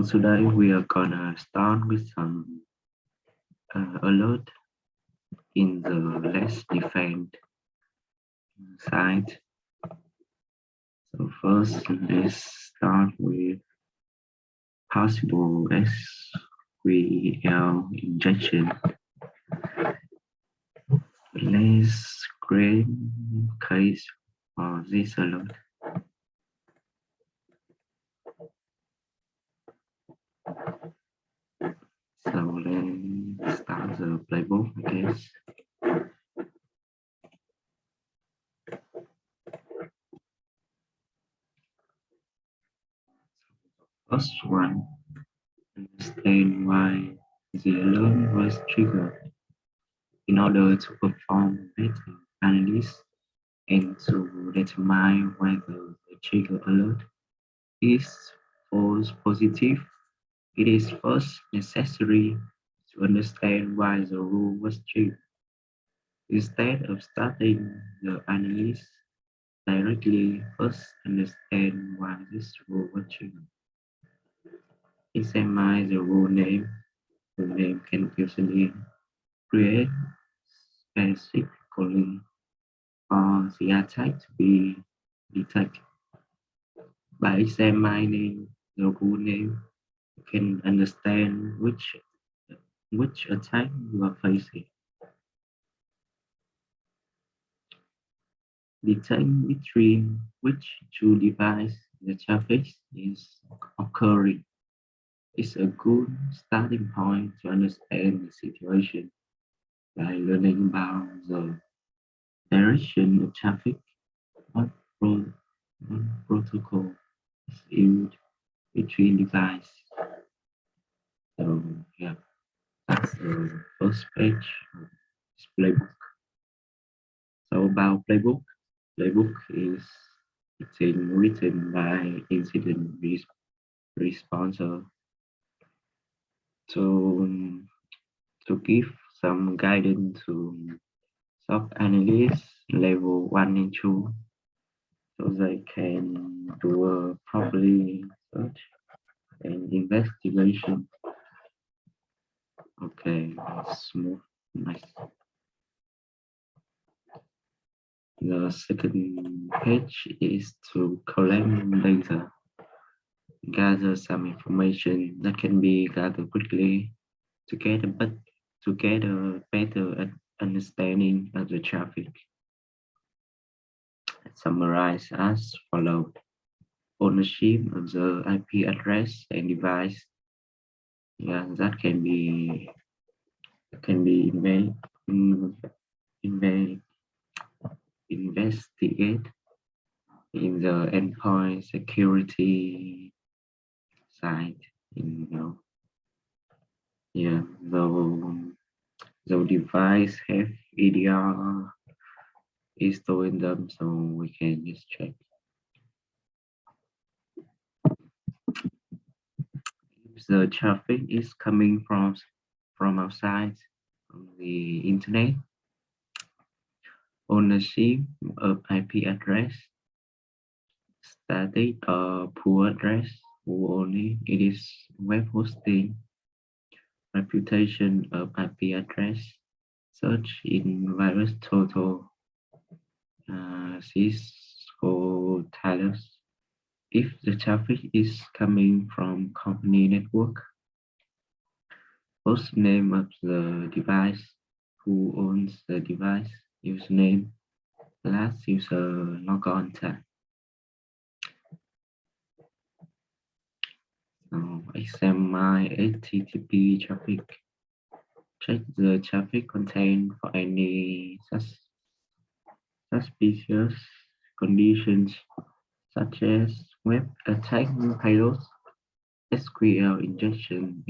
today we are gonna start with some alert in the less defined side. So first, let's start with possible SQL injection. Let's create case for this alert. So let's start the playbook, I guess. First one, understand why the alert was triggered. In order to perform better analysis and to determine whether the trigger alert is false positive, it is first necessary to understand why the rule was triggered. Instead of starting the analysis directly, first understand why this rule was triggered. Examine the rule name. The name can usually create specifically for the attack to be detected. By examining the rule name, you can understand which attack you are facing. Detect between which two devices the traffic is occurring is a good starting point to understand the situation. By learning about the direction of traffic, what, pro- what protocol is used between devices. So yeah, that's the first page of this playbook. So about playbook is it's written by incident responser to to give some guidance to SOC analysts level 1 and 2 so they can do a properly search and investigation. Okay, let's move next. The second page is to collect data, gather some information that can be gathered quickly to get a better understanding of the traffic. Summarize as follows. Ownership of the IP address and device. Yeah, that can be investigate in the endpoint security side. Yeah, the device have EDR is storing them, so we can just check. If the traffic is coming from outside from the internet, ownership of IP address, static or poor address, who only it is web hosting, reputation of IP address, search in virus total, Cisco Talos. If the traffic is coming from company network, host name of the device, who owns the device, username, last user logon tag. So examine HTTP traffic. Check the traffic content for any suspicious conditions such as web attack payloads, SQL injection,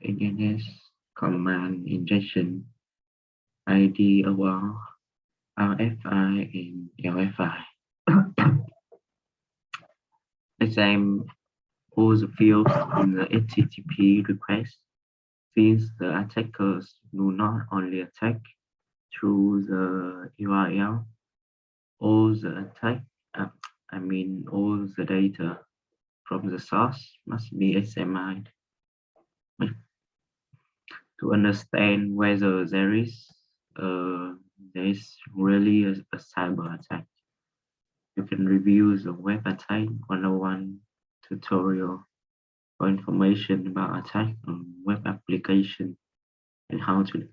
against command injection, ID over RFI and LFI. Examine all the fields in the HTTP request, since the attackers do not only attack through the URL, all the data from the source must be examined to understand whether there is really a cyber attack. You can review the Web Attack 101 tutorial for information about attack on web application and how to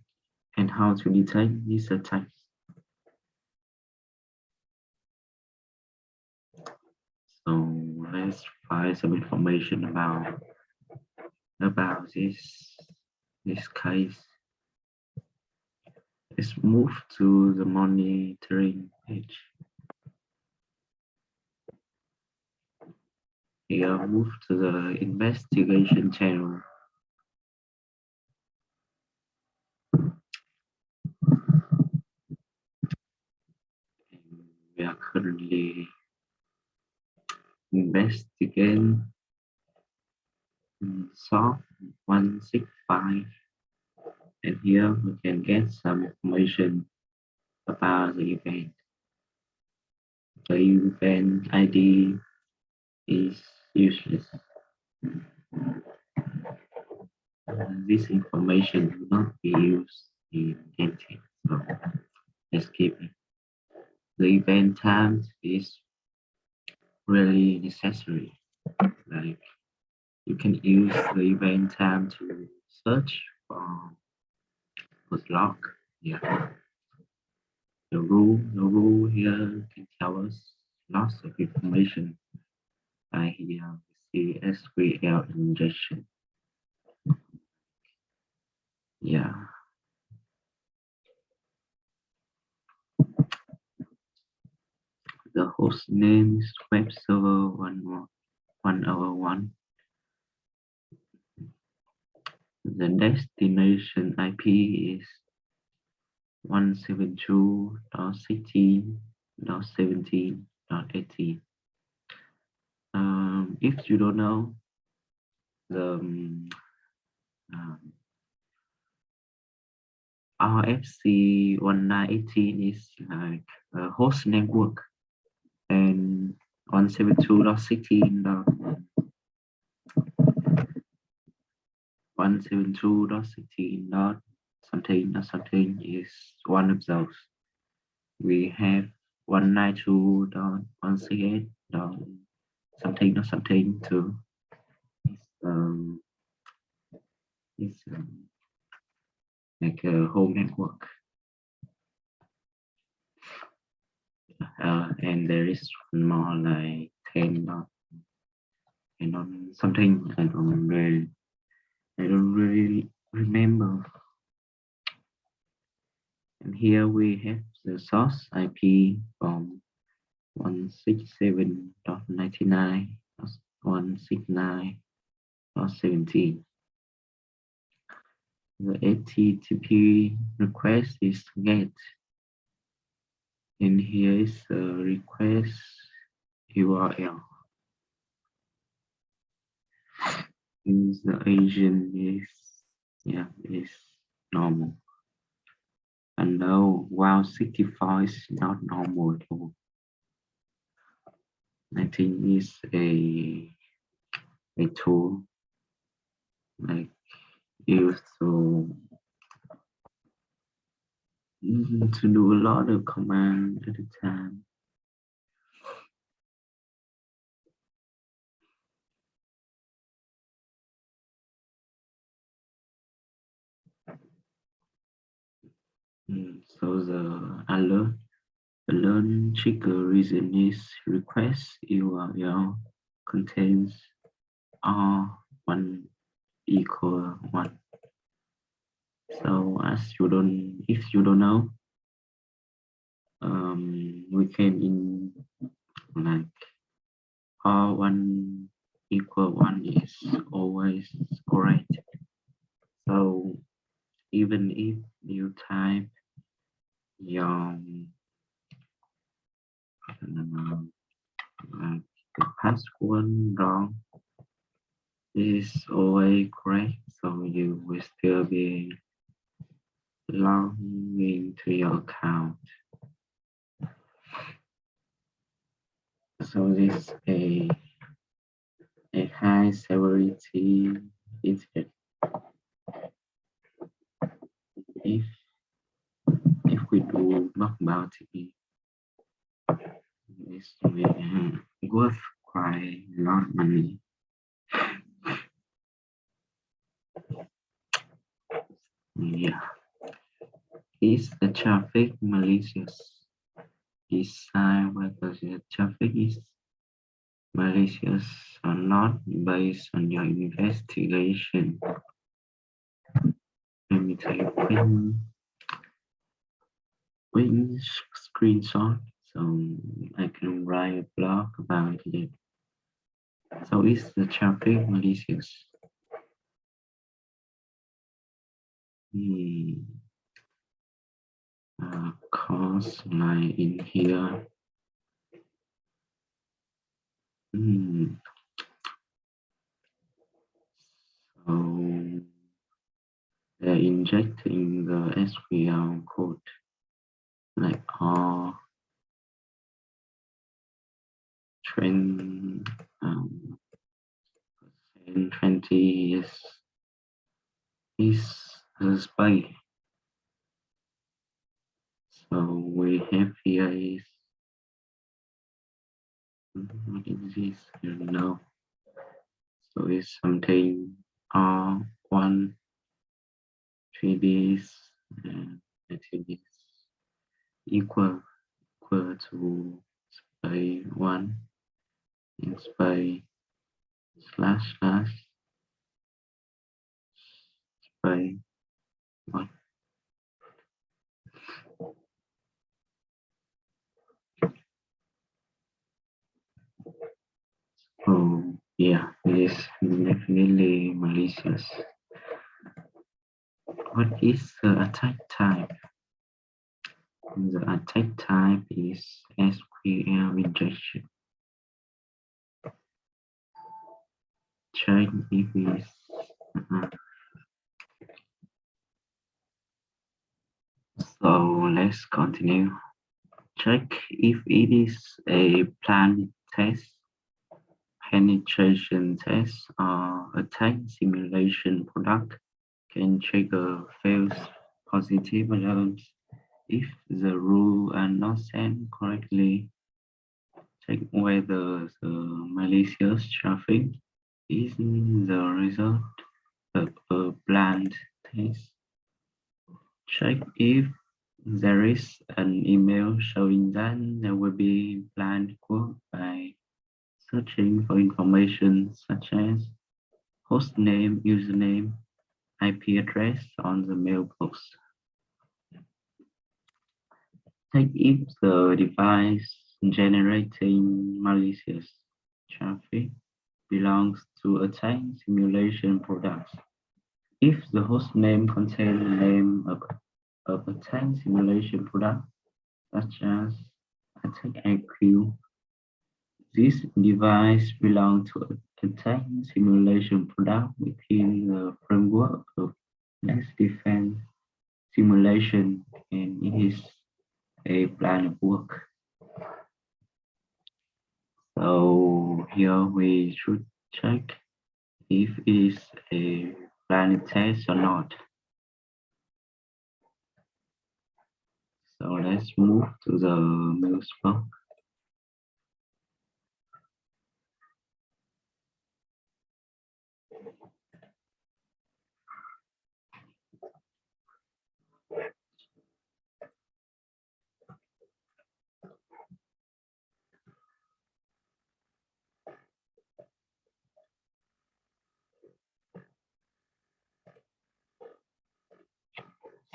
detect these attacks. So let's find some information about this case. Let's move to the monitoring page. Here, move to the investigation channel. We are currently investigating SOC165, and here we can get some information about the event. The event ID is useless. This information will not be used in anything, so let's keep it. The event time is really necessary. Like you can use the event time to search for log. Yeah. The rule here can tell us lots of information. Here we see SQL injection. Yeah. The host name is web server 101. The destination IP is 172.16.17.18. If you don't know, the RFC 1918 is like a host network, and 172.16.something is one of those. We have 192.168.something too. It's like a home network. And there is more like 10 and on something I don't really remember. And here we have the source IP from 167.99.169.17. The HTTP request is GET, and here is the request URL. And the agent is normal. And no, while 64 is not normal at all. I think it's a tool like used to do a lot of commands at a time. So the alert trigger reason is request URL contains R1 equal 1. So if you don't know, we can like R1 equal 1 is always correct. So even if you type your like the password wrong, is always correct, so you will still be logging into your account. So this is a severity instead. If we do not about it, this will worth quite a lot of money. Yeah. Is the traffic malicious? Decide whether the traffic is malicious or not based on your investigation. Let me take a quick screenshot so I can write a blog about it. So is the traffic malicious? Course line in here. So they're injecting the SQL code like all trend 20 is the space. So we have here is what is this here now? So it's something one 3Ds and I think it's equal to space one in space slash space one. Oh yeah, it is definitely malicious. What is the attack type? The attack type is SQL injection. Check if it's so let's continue. Check if it is a planned test, penetration test, or attack simulation product can trigger false positive alarms if the rules are not set correctly. Check whether the malicious traffic is the result of a planned test. Check if there is an email showing that there will be planned work by searching for information such as host name, username, IP address on the mailbox. Check if the device generating malicious traffic belongs to attack simulation products. If the host name contains the name of attack simulation product, such as Attack IQ, this device belongs to attack simulation product within the framework of Next Defense simulation, and it is a plan of work. So here we should check if it is a planned test or not. So let's move to the news box.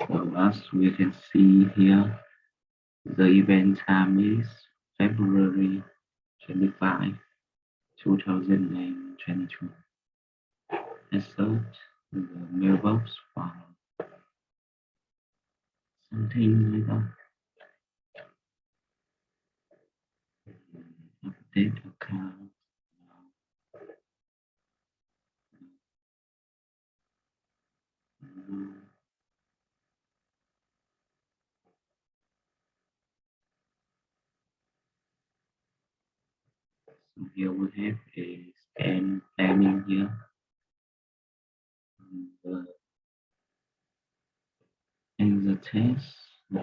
So as we can see here, the event time is February 25, 2022. Insert the mailbox file. Something like that. Update account. So here we have a scan timing here. And the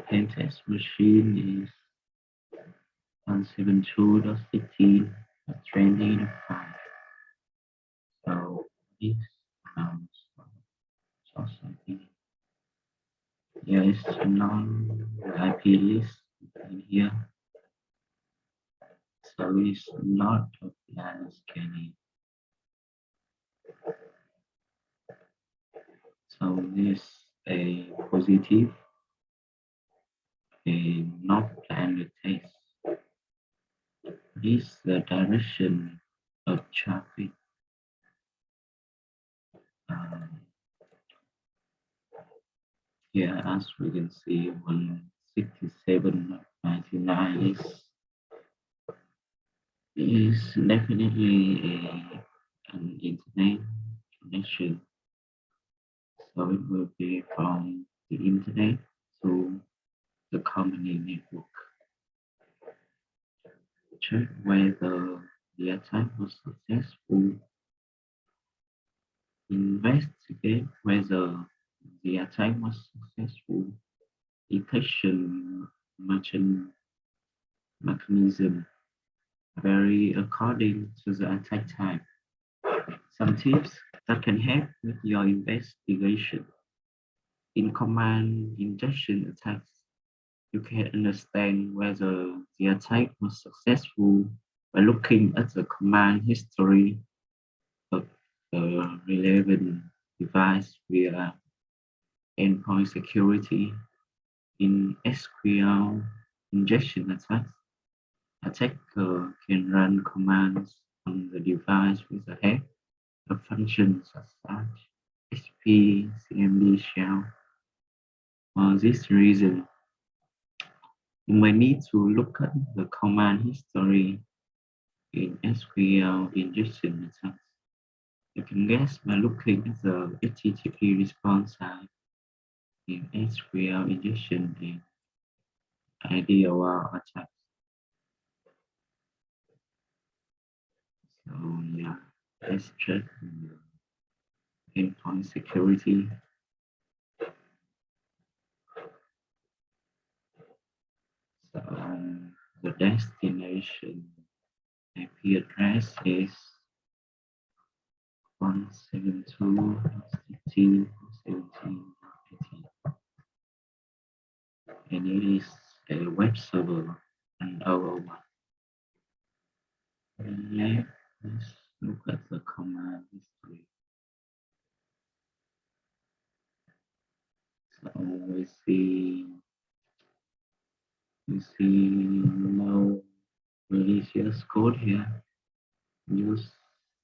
pen test machine is 172.16.20.5. So this um, source IP. Here is non-IP list in here. So it's not a plan scanning. So this a positive, a not planned test. This is the direction of traffic. Um, Here, as we can see, 167.99 is definitely an internet connection. So it will be from the internet to the company network. Check whether the attack was successful. Investigate whether the attack was successful. Detection mechanism vary according to the attack type. Some tips that can help with your investigation. In command injection attacks, you can understand whether the attack was successful by looking at the command history of the relevant device via endpoint security. In SQL injection attacks, attacker can run commands on the device with a head of functions such as HP, CMD shell. For this reason, you may need to look at the command history in SQL injection attacks. You can guess by looking at the HTTP response time in SQL injection and IDOR attacks. So yeah, let's check the endpoint security. So the destination IP address is 172.16.17.18, and it is a web server and our one. Let's look at the command history. So we see no malicious code here. Use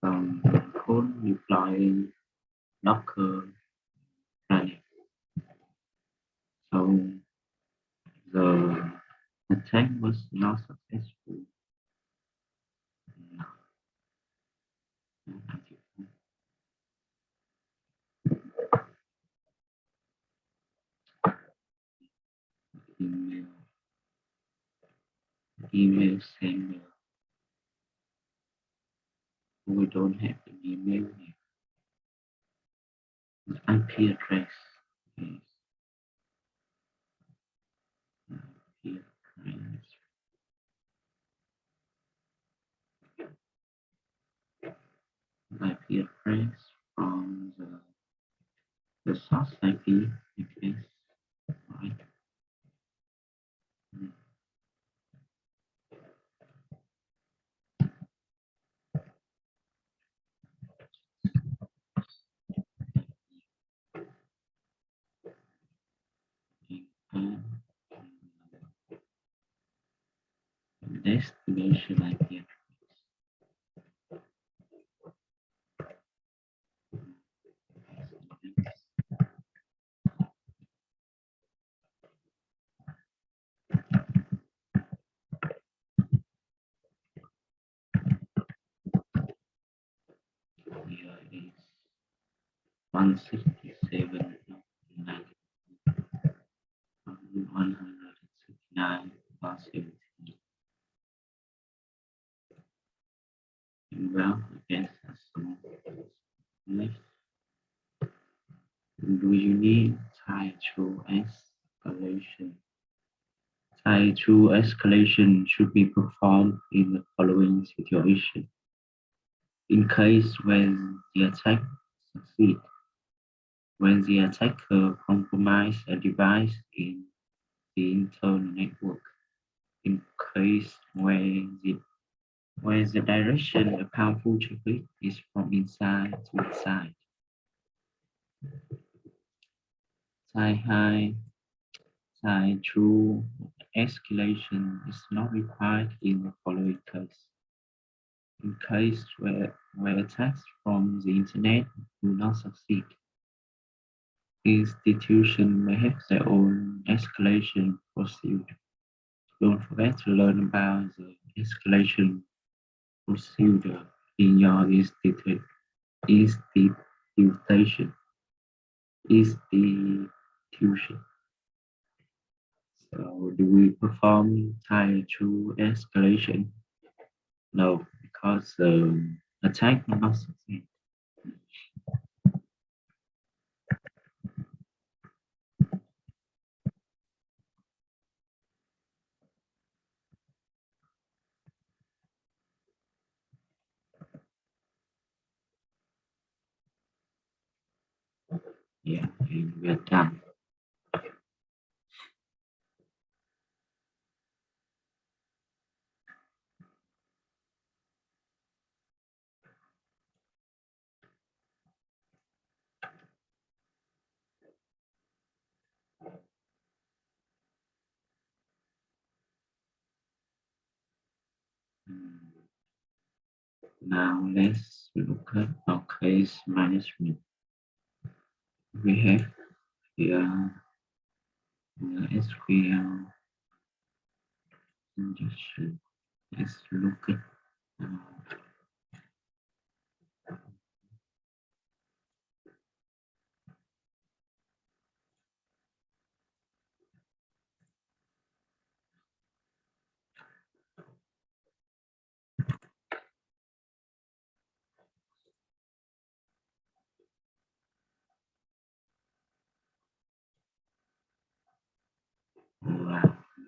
some code deploying Docker running. So the attack was not successful. No. Email sender. We don't have an email here. The IP address is IP address. IP address from the source IP is right. And destination IP address. Here is 167. 169 plus 17. Well, Yes, so next, do you need tie to escalation? Tie to escalation should be performed in the following situation. In case when the attack succeeds, when the attacker compromises a device in the internal network, in case where the direction a powerful traffic is from inside to outside. Tie high, tie true escalation is not required in the following case. In case where attacks from the internet do not succeed, institutions may have their own escalation procedure. Don't forget to learn about the escalation procedure in your institution. institution. So do we perform tier 2 escalation? No, because the attack will not succeed. Yeah, and we're done. Now let's look at our case management. We have here the SQL injection. Let's look at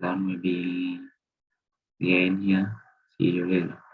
that will be the end here. See you later.